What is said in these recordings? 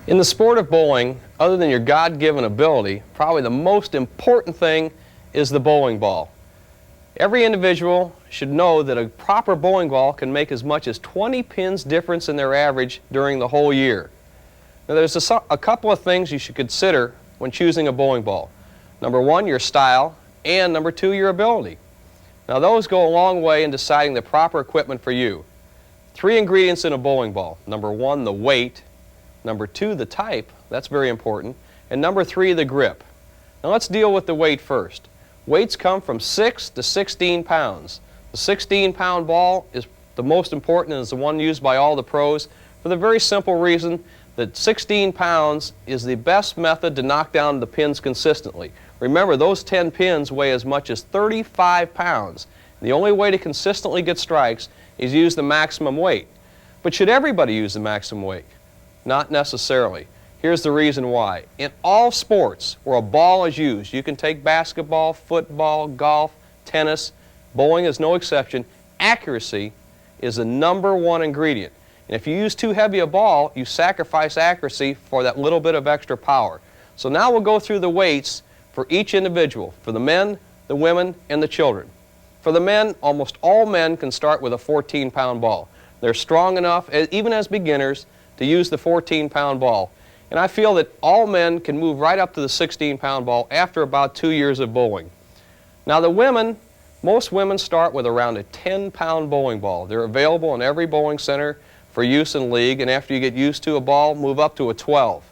In the sport of bowling, other than your God-given ability, probably the most important thing is the bowling ball. Every individual should know that a proper bowling ball can make as much as 20 pins difference in their average during the whole year. Now there's a couple of things you should consider when choosing a bowling ball. Number one, your style, and number two, your ability. Now those go a long way in deciding the proper equipment for you. 3 ingredients in a bowling ball. Number one, the weight. Number two, the type. That's very important. And number 3, the grip. Now let's deal with the weight first. Weights come from 6 to 16 pounds. The 16-pound ball is the most important and is the one used by all the pros for the very simple reason that 16 pounds is the best method to knock down the pins consistently. Remember, those 10 pins weigh as much as 35 pounds. The only way to consistently get strikes is use the maximum weight. But should everybody use the maximum weight? Not necessarily. Here's the reason why. In all sports where a ball is used, you can take basketball, football, golf, tennis, bowling is no exception, accuracy is the #1 ingredient. And if you use too heavy a ball, you sacrifice accuracy for that little bit of extra power. So now we'll go through the weights for each individual, for the men, the women, and the children. For the men, almost all men can start with a 14-pound ball. They're strong enough, even as beginners, to use the 14-pound ball. And I feel that all men can move right up to the 16-pound ball after about 2 years of bowling. Now the women, most women start with around a 10-pound bowling ball. They're available in every bowling center for use in league, and after you get used to a ball, move up to a 12.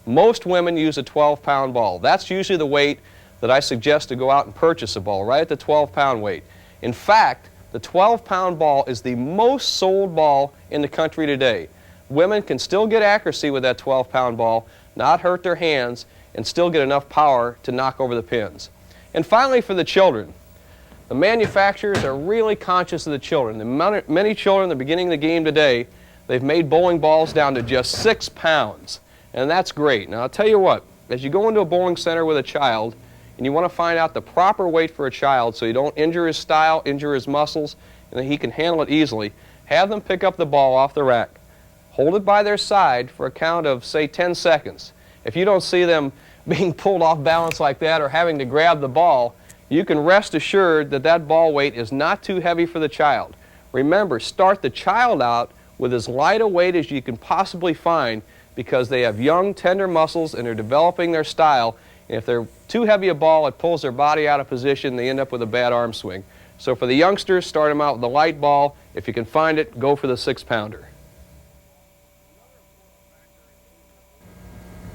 Most women use a 12-pound ball. That's usually the weight that I suggest to go out and purchase a ball, right at the 12-pound weight. In fact, the 12-pound ball is the most sold ball in the country today. Women can still get accuracy with that 12-pound ball, not hurt their hands, and still get enough power to knock over the pins. And finally, for the children. The manufacturers are really conscious of the children. Many children at the beginning of the game today, they've made bowling balls down to just 6 pounds. And that's great. Now I'll tell you what, as you go into a bowling center with a child, and you want to find out the proper weight for a child so you don't injure his style, injure his muscles, and that he can handle it easily, have them pick up the ball off the rack. Hold it by their side for a count of, say, 10 seconds. If you don't see them being pulled off balance like that or having to grab the ball, you can rest assured that that ball weight is not too heavy for the child. Remember, start the child out with as light a weight as you can possibly find because they have young, tender muscles and they're developing their style. And if they're too heavy a ball, it pulls their body out of position and they end up with a bad arm swing. So for the youngsters, start them out with a light ball. If you can find it, go for the 6-pounder.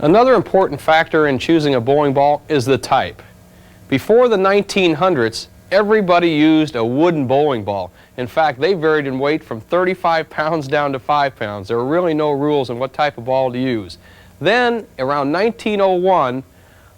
Another important factor in choosing a bowling ball is the type. Before the 1900s, everybody used a wooden bowling ball. In fact, they varied in weight from 35 pounds down to 5 pounds. There were really no rules on what type of ball to use. Then, around 1901,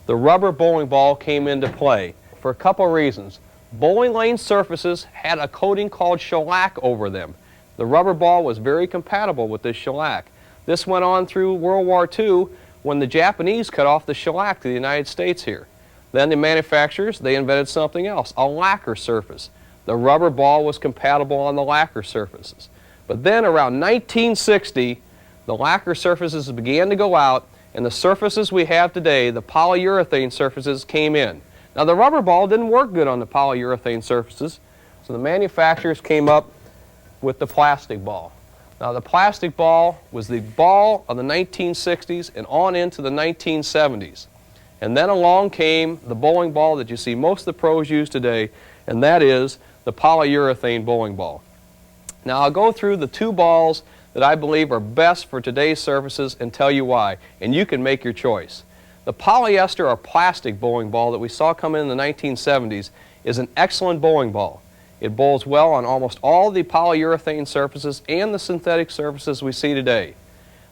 the rubber bowling ball came into play for a couple of reasons. Bowling lane surfaces had a coating called shellac over them. The rubber ball was very compatible with this shellac. This went on through World War II when the Japanese cut off the shellac to the United States here. Then the manufacturers, they invented something else, a lacquer surface. The rubber ball was compatible on the lacquer surfaces. But then around 1960, the lacquer surfaces began to go out, and the surfaces we have today, the polyurethane surfaces, came in. Now the rubber ball didn't work good on the polyurethane surfaces, so the manufacturers came up with the plastic ball. Now the plastic ball was the ball of the 1960s and on into the 1970s. And then along came the bowling ball that you see most of the pros use today, and that is the polyurethane bowling ball. Now I'll go through the 2 balls that I believe are best for today's surfaces and tell you why, and you can make your choice. The polyester or plastic bowling ball that we saw come in the 1970s is an excellent bowling ball. It bowls well on almost all the polyurethane surfaces and the synthetic surfaces we see today.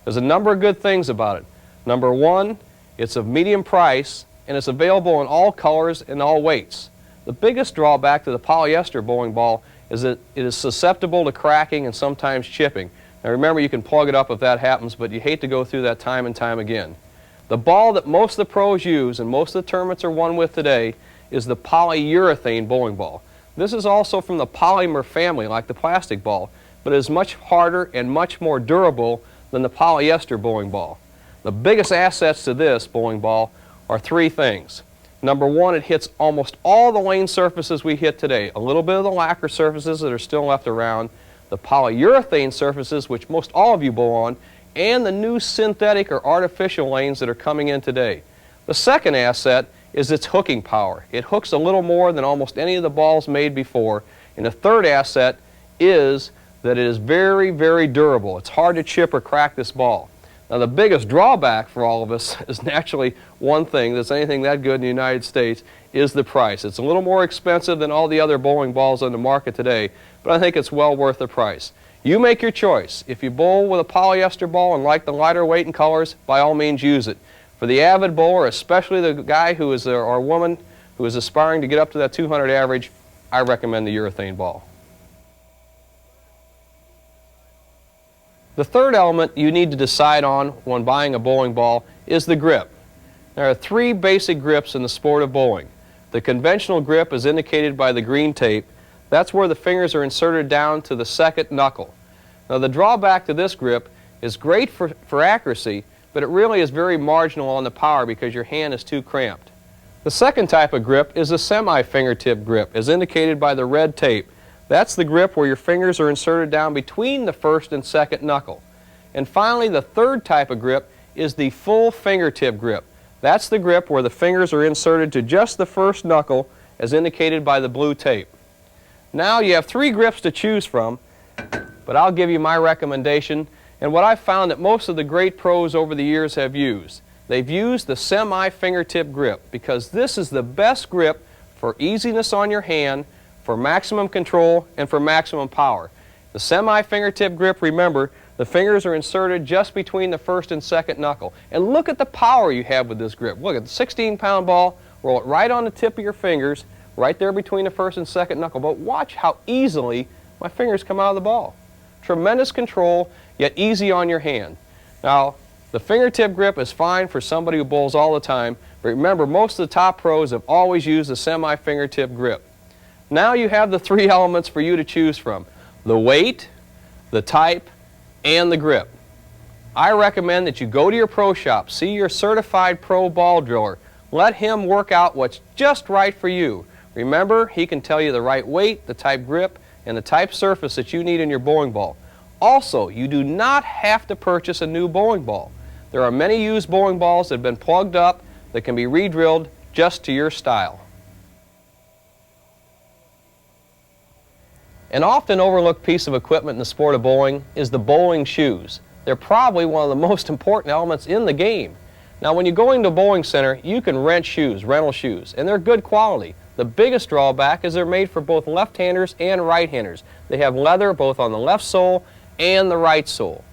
There's a number of good things about it. Number one, it's of medium price and it's available in all colors and all weights. The biggest drawback to the polyester bowling ball is that it is susceptible to cracking and sometimes chipping. Now remember, you can plug it up if that happens, but you hate to go through that time and time again. The ball that most of the pros use and most of the tournaments are won with today is the polyurethane bowling ball. This is also from the polymer family, like the plastic ball, but it is much harder and much more durable than the polyester bowling ball. The biggest assets to this bowling ball are three things. Number one, it hits almost all the lane surfaces we hit today. A little bit of the lacquer surfaces that are still left around, the polyurethane surfaces, which most all of you bowl on, and the new synthetic or artificial lanes that are coming in today. The second asset is its hooking power. It hooks a little more than almost any of the balls made before. And the third asset is that it is very, very durable. It's hard to chip or crack this ball. Now the biggest drawback for all of us is naturally one thing that's anything that good in the United States is the price. It's a little more expensive than all the other bowling balls on the market today, but I think it's well worth the price. You make your choice. If you bowl with a polyester ball and like the lighter weight and colors, by all means use it. For the avid bowler, especially the guy who is or woman who is aspiring to get up to that 200 average, I recommend the urethane ball. The third element you need to decide on when buying a bowling ball is the grip. There are three basic grips in the sport of bowling. The conventional grip is indicated by the green tape. That's where the fingers are inserted down to the second knuckle. Now the drawback to this grip is great for accuracy, but it really is very marginal on the power because your hand is too cramped. The second type of grip is a semi-fingertip grip, as indicated by the red tape. That's the grip where your fingers are inserted down between the first and second knuckle. And finally, the third type of grip is the full fingertip grip. That's the grip where the fingers are inserted to just the first knuckle, as indicated by the blue tape. Now you have three grips to choose from, but I'll give you my recommendation and what I've found that most of the great pros over the years have used. They've used the semi-fingertip grip because this is the best grip for easiness on your hand, for maximum control, and for maximum power. The semi-fingertip grip, remember, the fingers are inserted just between the first and second knuckle. And look at the power you have with this grip. Look at the 16-pound ball, roll it right on the tip of your fingers, right there between the first and second knuckle. But watch how easily my fingers come out of the ball. Tremendous control, yet easy on your hand. Now, the fingertip grip is fine for somebody who bowls all the time, but remember, most of the top pros have always used the semi-fingertip grip. Now you have the three elements for you to choose from: the weight, the type, and the grip. I recommend that you go to your pro shop, see your certified pro ball driller. Let him work out what's just right for you. Remember, he can tell you the right weight, the type grip, and the type surface that you need in your bowling ball. Also, you do not have to purchase a new bowling ball. There are many used bowling balls that have been plugged up that can be re-drilled just to your style. An often overlooked piece of equipment in the sport of bowling is the bowling shoes. They're probably one of the most important elements in the game. Now when you go into a bowling center, you can rent shoes, rental shoes, and they're good quality. The biggest drawback is they're made for both left-handers and right-handers. They have leather both on the left sole and the right sole.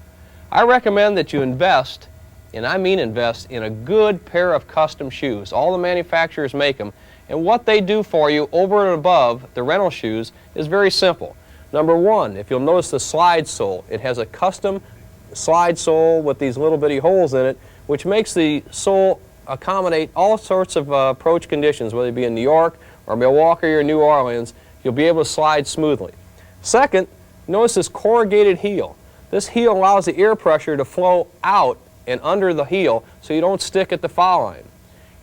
I recommend that you invest, and I mean invest, in a good pair of custom shoes. All the manufacturers make them. And what they do for you over and above the rental shoes is very simple. Number one, if you'll notice the slide sole, it has a custom slide sole with these little bitty holes in it, which makes the sole accommodate all sorts of approach conditions, whether it be in New York or Milwaukee or New Orleans. You'll be able to slide smoothly. Second, notice this corrugated heel. This heel allows the air pressure to flow out and under the heel so you don't stick at the foul line.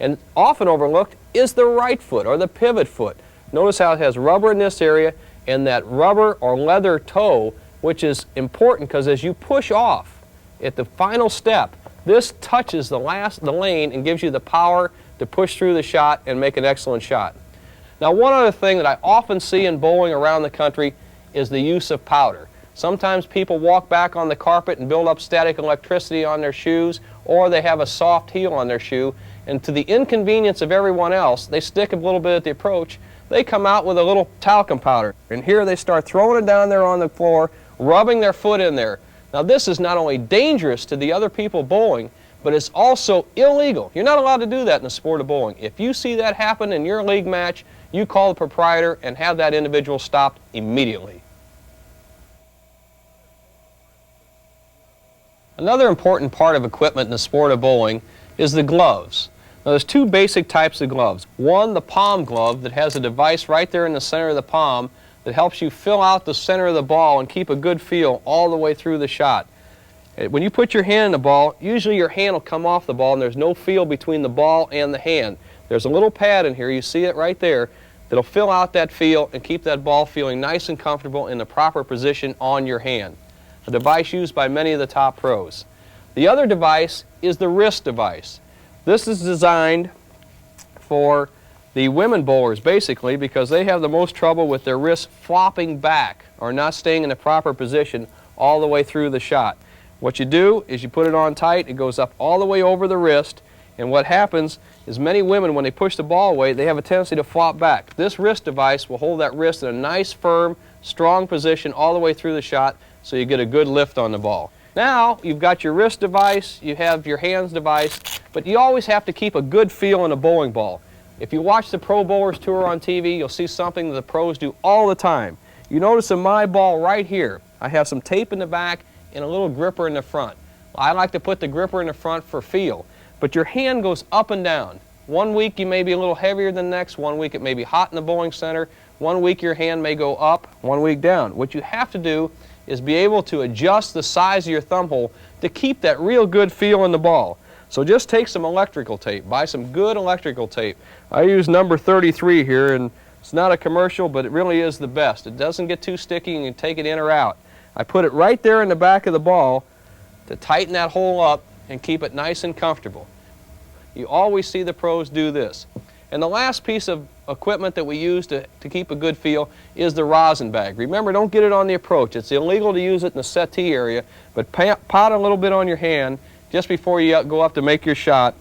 And often overlooked is the right foot or the pivot foot. Notice how it has rubber in this area and that rubber or leather toe, which is important because as you push off at the final step, this touches the lane and gives you the power to push through the shot and make an excellent shot. Now one other thing that I often see in bowling around the country is the use of powder. Sometimes people walk back on the carpet and build up static electricity on their shoes, or they have a soft heel on their shoe, and to the inconvenience of everyone else, they stick a little bit at the approach. They come out with a little talcum powder, and here they start throwing it down there on the floor, rubbing their foot in there. Now this is not only dangerous to the other people bowling, but it's also illegal. You're not allowed to do that in the sport of bowling. If you see that happen in your league match, you call the proprietor and have that individual stopped immediately. Another important part of equipment in the sport of bowling is the gloves. Now there's two basic types of gloves. One, the palm glove that has a device right there in the center of the palm that helps you fill out the center of the ball and keep a good feel all the way through the shot. When you put your hand in the ball, usually your hand will come off the ball and there's no feel between the ball and the hand. There's a little pad in here, you see it right there, that'll fill out that feel and keep that ball feeling nice and comfortable in the proper position on your hand. A device used by many of the top pros. The other device is the wrist device. This is designed for the women bowlers basically because they have the most trouble with their wrists flopping back or not staying in the proper position all the way through the shot. What you do is you put it on tight, it goes up all the way over the wrist, and what happens is many women, when they push the ball away, they have a tendency to flop back. This wrist device will hold that wrist in a nice, firm, strong position all the way through the shot so you get a good lift on the ball. Now, you've got your wrist device, you have your hands device, but you always have to keep a good feel in a bowling ball. If you watch the Pro Bowlers Tour on TV, you'll see something that the pros do all the time. You notice in my ball right here, I have some tape in the back and a little gripper in the front. I like to put the gripper in the front for feel, but your hand goes up and down. One week you may be a little heavier than the next, one week it may be hot in the bowling center, one week your hand may go up, one week down. What you have to do is be able to adjust the size of your thumb hole to keep that real good feel in the ball. So just take some electrical tape, buy some good electrical tape. I use number 33 here, and it's not a commercial, but it really is the best. It doesn't get too sticky and you can take it in or out. I put it right there in the back of the ball to tighten that hole up and keep it nice and comfortable. You always see the pros do this. And the last piece of equipment that we use to keep a good feel is the rosin bag. Remember, don't get it on the approach. It's illegal to use it in the settee area, but pot a little bit on your hand just before you go up to make your shot,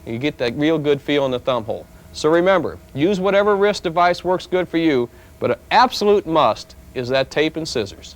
and you get that real good feel in the thumb hole. So remember, use whatever wrist device works good for you, but an absolute must is that tape and scissors.